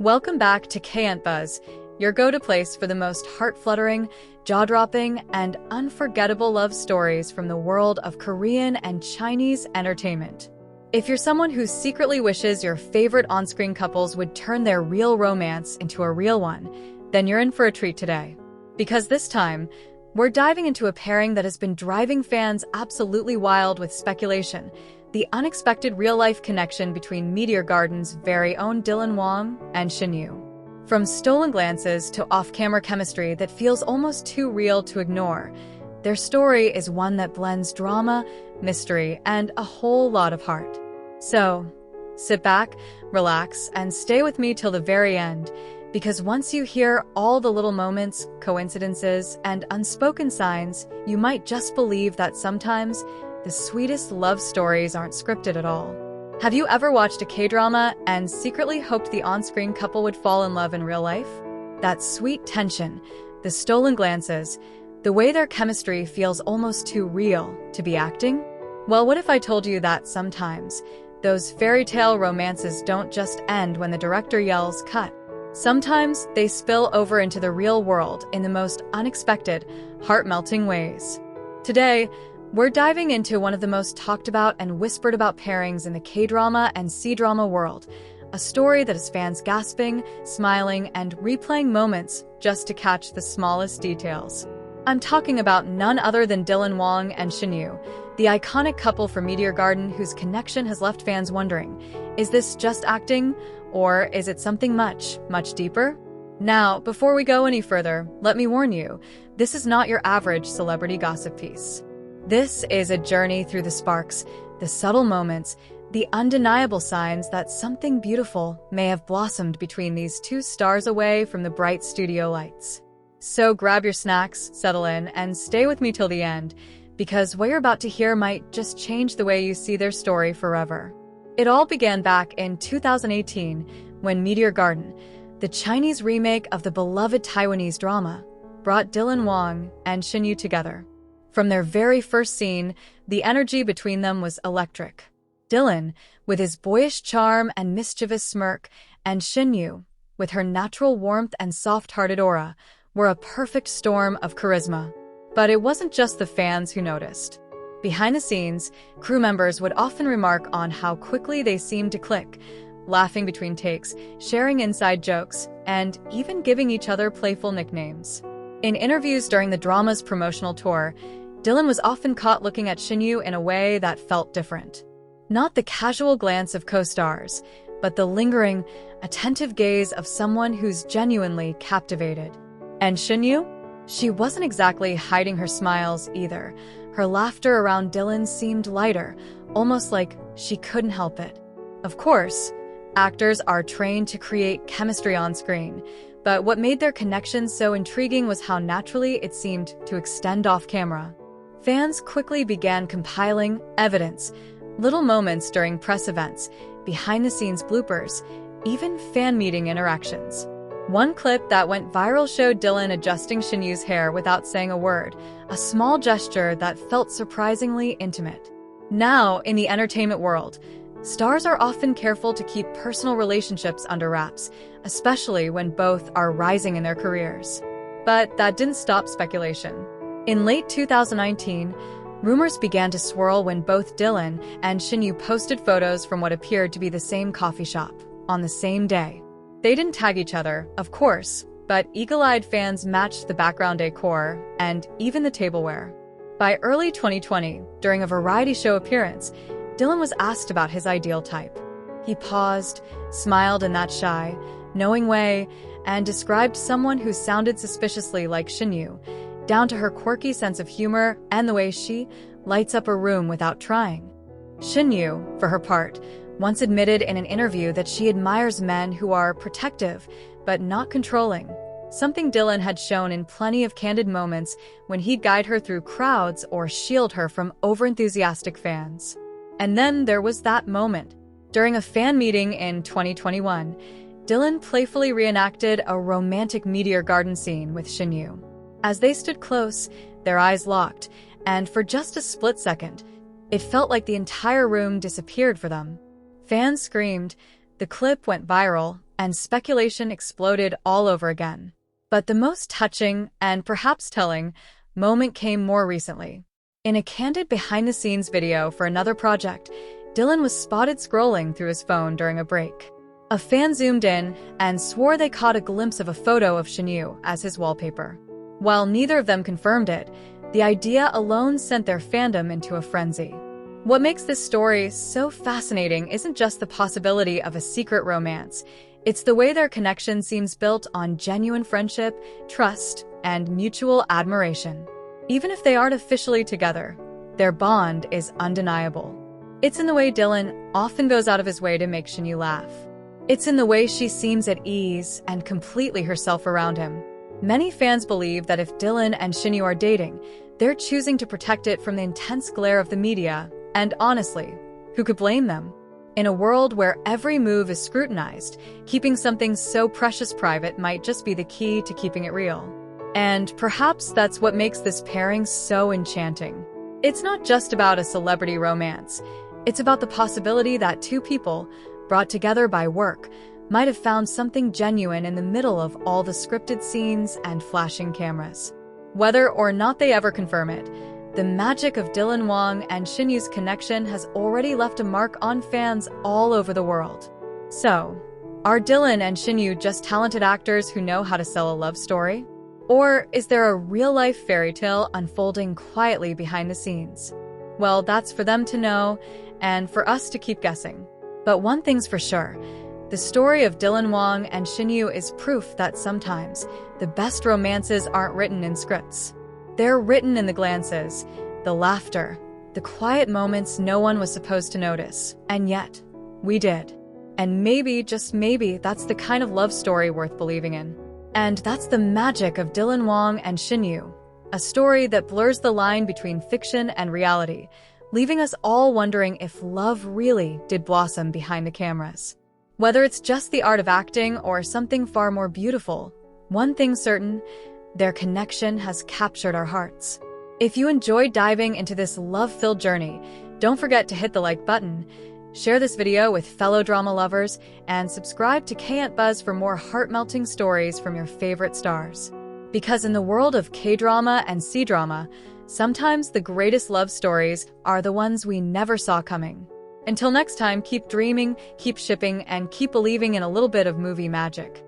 Welcome back to K-EntBuzz, your go-to place for the most heart-fluttering, jaw-dropping, and unforgettable love stories from the world of Korean and Chinese entertainment. If you're someone who secretly wishes your favorite on-screen couples would turn their real romance into a real one, then you're in for a treat today. Because this time, we're diving into a pairing that has been driving fans absolutely wild with speculation: the unexpected real-life connection between Meteor Garden's very own Dylan Wang and Shen Yue. From stolen glances to off-camera chemistry that feels almost too real to ignore, their story is one that blends drama, mystery, and a whole lot of heart. So, sit back, relax, and stay with me till the very end, because once you hear all the little moments, coincidences, and unspoken signs, you might just believe that sometimes the sweetest love stories aren't scripted at all. Have you ever watched a K-drama and secretly hoped the on-screen couple would fall in love in real life? That sweet tension, the stolen glances, the way their chemistry feels almost too real to be acting? Well, what if I told you that sometimes those fairy tale romances don't just end when the director yells cut? Sometimes they spill over into the real world in the most unexpected, heart-melting ways. Today, we're diving into one of the most talked about and whispered about pairings in the K-drama and C-drama world, a story that has fans gasping, smiling, and replaying moments just to catch the smallest details. I'm talking about none other than Dylan Wang and Shen Yue, the iconic couple from Meteor Garden whose connection has left fans wondering, is this just acting, or is it something much, much deeper? Now, before we go any further, let me warn you, this is not your average celebrity gossip piece. This is a journey through the sparks, the subtle moments, the undeniable signs that something beautiful may have blossomed between these two stars away from the bright studio lights. So grab your snacks, settle in, and stay with me till the end, because what you're about to hear might just change the way you see their story forever. It all began back in 2018 when Meteor Garden, the Chinese remake of the beloved Taiwanese drama, brought Dylan Wang and Shen Yue together. From their very first scene, the energy between them was electric. Dylan, with his boyish charm and mischievous smirk, and Shen Yue, with her natural warmth and soft-hearted aura, were a perfect storm of charisma. But it wasn't just the fans who noticed. Behind the scenes, crew members would often remark on how quickly they seemed to click, laughing between takes, sharing inside jokes, and even giving each other playful nicknames. In interviews during the drama's promotional tour, Dylan was often caught looking at Shen Yue in a way that felt different. Not the casual glance of co-stars, but the lingering, attentive gaze of someone who's genuinely captivated. And Shen Yue? She wasn't exactly hiding her smiles either. Her laughter around Dylan seemed lighter, almost like she couldn't help it. Of course, actors are trained to create chemistry on screen, but what made their connection so intriguing was how naturally it seemed to extend off camera. Fans quickly began compiling evidence, little moments during press events, behind-the-scenes bloopers, even fan meeting interactions. One clip that went viral showed Dylan adjusting Shen Yue's hair without saying a word, a small gesture that felt surprisingly intimate. Now, in the entertainment world, stars are often careful to keep personal relationships under wraps, especially when both are rising in their careers. But that didn't stop speculation. In late 2019, rumors began to swirl when both Dylan and Shen Yue posted photos from what appeared to be the same coffee shop on the same day. They didn't tag each other, of course, but eagle-eyed fans matched the background decor and even the tableware. By early 2020, during a variety show appearance, Dylan was asked about his ideal type. He paused, smiled in that shy, knowing way, and described someone who sounded suspiciously like Shen Yue, down to her quirky sense of humor and the way she lights up a room without trying. Shen Yue, for her part, once admitted in an interview that she admires men who are protective but not controlling, something Dylan had shown in plenty of candid moments when he'd guide her through crowds or shield her from overenthusiastic fans. And then there was that moment. During a fan meeting in 2021, Dylan playfully reenacted a romantic Meteor Garden scene with Shen Yue. As they stood close, their eyes locked, and for just a split second, it felt like the entire room disappeared for them. Fans screamed, the clip went viral, and speculation exploded all over again. But the most touching, and perhaps telling, moment came more recently. In a candid behind-the-scenes video for another project, Dylan was spotted scrolling through his phone during a break. A fan zoomed in and swore they caught a glimpse of a photo of Shen Yue as his wallpaper. While neither of them confirmed it, the idea alone sent their fandom into a frenzy. What makes this story so fascinating isn't just the possibility of a secret romance. It's the way their connection seems built on genuine friendship, trust, and mutual admiration. Even if they aren't officially together, their bond is undeniable. It's in the way Dylan often goes out of his way to make Shen Yue laugh. It's in the way she seems at ease and completely herself around him. Many fans believe that if Dylan and Shen Yue are dating, they're choosing to protect it from the intense glare of the media, and honestly, who could blame them? In a world where every move is scrutinized, keeping something so precious private might just be the key to keeping it real. And perhaps that's what makes this pairing so enchanting. It's not just about a celebrity romance. It's about the possibility that two people, brought together by work, might have found something genuine in the middle of all the scripted scenes and flashing cameras. Whether or not they ever confirm it, the magic of Dylan Wang and Shen Yue's connection has already left a mark on fans all over the world. So, are Dylan and Shen Yue just talented actors who know how to sell a love story? Or is there a real-life fairy tale unfolding quietly behind the scenes? Well, that's for them to know, and for us to keep guessing. But one thing's for sure, the story of Dylan Wang and Shen Yue is proof that sometimes the best romances aren't written in scripts. They're written in the glances, the laughter, the quiet moments no one was supposed to notice, and yet, we did. And maybe, just maybe, that's the kind of love story worth believing in. And that's the magic of Dylan Wang and Shen Yue, a story that blurs the line between fiction and reality, leaving us all wondering if love really did blossom behind the cameras. Whether it's just the art of acting or something far more beautiful, one thing's certain, their connection has captured our hearts. If you enjoyed diving into this love-filled journey, don't forget to hit the like button, share this video with fellow drama lovers, and subscribe to K-EntBuzz for more heart-melting stories from your favorite stars. Because in the world of K-drama and C-drama, sometimes the greatest love stories are the ones we never saw coming. Until next time, keep dreaming, keep shipping, and keep believing in a little bit of movie magic.